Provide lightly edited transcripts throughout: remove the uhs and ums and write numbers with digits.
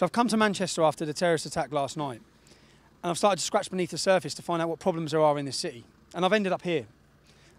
So I've come to Manchester after the terrorist attack last night, and I've started to scratch beneath the surface to find out what problems there are in this city. And I've ended up here,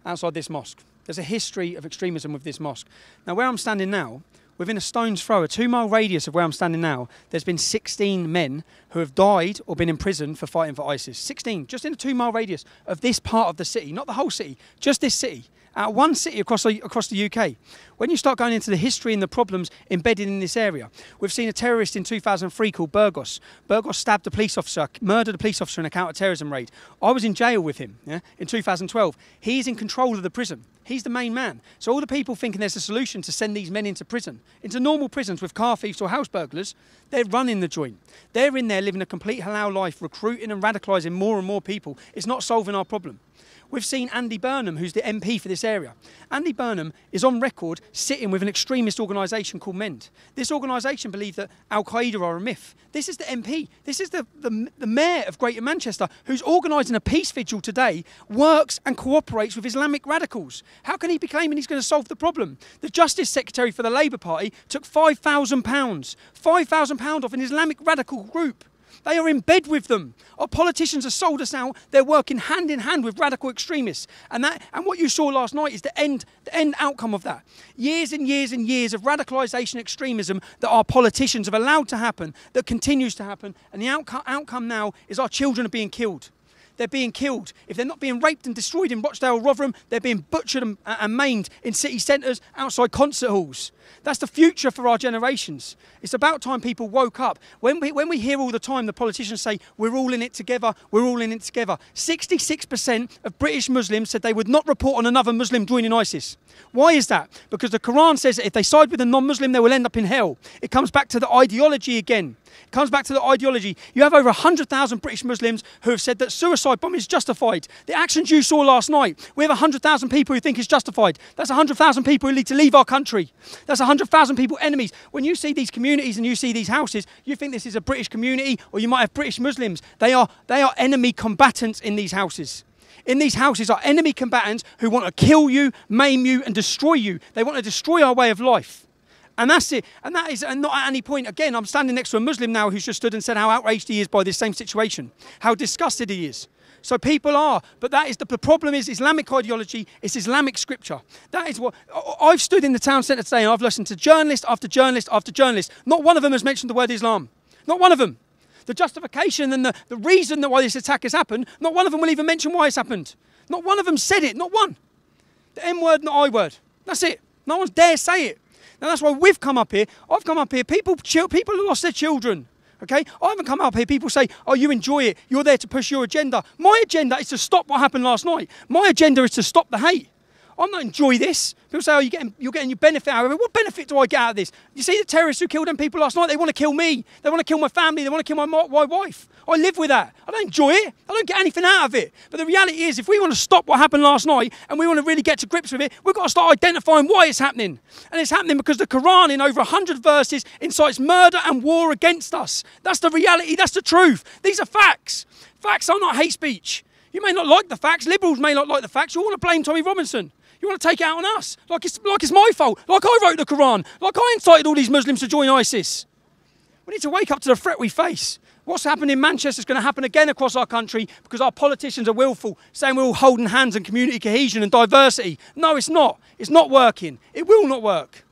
outside this mosque. There's a history of extremism with this mosque. Now, where I'm standing now, within a stone's throw, a 2-mile radius of where I'm standing now, there's been 16 men who have died or been imprisoned for fighting for ISIS. 16, just in a 2-mile radius of this part of the city, not the whole city, just this city. One city across the UK. When you start going into the history and the problems embedded in this area, we've seen a terrorist in 2003 called Burgos. Burgos stabbed a police officer, murdered a police officer in a counter-terrorism raid. I was in jail with him in 2012. He's in control of the prison. He's the main man. So all the people thinking there's a solution to send these men into prison, into normal prisons with car thieves or house burglars, they're running the joint. They're in there living a complete halal life, recruiting and radicalising more and more people. It's not solving our problem. We've seen Andy Burnham, who's the MP for this area. Andy Burnham is on record sitting with an extremist organisation called MEND. This organisation believe that Al-Qaeda are a myth. This is the MP. This is the mayor of Greater Manchester, who's organising a peace vigil today, works and cooperates with Islamic radicals. How can he be claiming he's going to solve the problem? The Justice Secretary for the Labour Party took £5,000. £5,000 off an Islamic radical group. They are in bed with them. Our politicians have sold us out. They're working hand in hand with radical extremists. And what you saw last night is the end outcome of that. Years and years and years of radicalisation extremism that our politicians have allowed to happen, that continues to happen. And the outcome now is our children are being killed. They're being killed. If they're not being raped and destroyed in Rochdale, Rotherham, they're being butchered and maimed in city centres, outside concert halls. That's the future for our generations. It's about time people woke up. When we hear all the time the politicians say, we're all in it together, we're all in it together. 66% of British Muslims said they would not report on another Muslim joining ISIS. Why is that? Because the Quran says that if they side with a non-Muslim, they will end up in hell. It comes back to the ideology again. It comes back to the ideology. You have over 100,000 British Muslims who have said that suicide bombing is justified. The actions you saw last night, we have 100,000 people who think it's justified. That's 100,000 people who need to leave our country. That's 100,000 people enemies. When you see these communities and you see these houses, you think this is a British community, or you might have British Muslims. They are enemy combatants in these houses. In these houses are enemy combatants who want to kill you, maim you and destroy you. They want to destroy our way of life. And that's it. And that is not at any point. Again, I'm standing next to a Muslim now who's just stood and said how outraged he is by this same situation, how disgusted he is. So people are, but that is the problem is Islamic ideology, it's Islamic scripture. That is what, I've stood in the town centre today and I've listened to journalist after journalist after journalist. Not one of them has mentioned the word Islam. Not one of them. The justification and the reason that why this attack has happened, not one of them will even mention why it's happened. Not one of them said it, not one. The M word, not I word. That's it. No one's dare say it. And that's why we've come up here. I've come up here. People have lost their children. Okay? I haven't come up here. People say, oh, you enjoy it. You're there to push your agenda. My agenda is to stop what happened last night. My agenda is to stop the hate. I'm not enjoy this. People say, oh, you're getting your benefit out of it. What benefit do I get out of this? You see the terrorists who killed them people last night? They want to kill me. They want to kill my family. They want to kill my wife. I live with that. I don't enjoy it. I don't get anything out of it. But the reality is, if we want to stop what happened last night and we want to really get to grips with it, we've got to start identifying why it's happening. And it's happening because the Quran, in over 100 verses, incites murder and war against us. That's the reality. That's the truth. These are facts. Facts are not hate speech. You may not like the facts. Liberals may not like the facts. You want to blame Tommy Robinson. You want to take it out on us, like it's my fault, like I wrote the Quran, like I incited all these Muslims to join ISIS. We need to wake up to the threat we face. What's happened in Manchester is going to happen again across our country because our politicians are willful, saying we're all holding hands and community cohesion and diversity. No, it's not. It's not working. It will not work.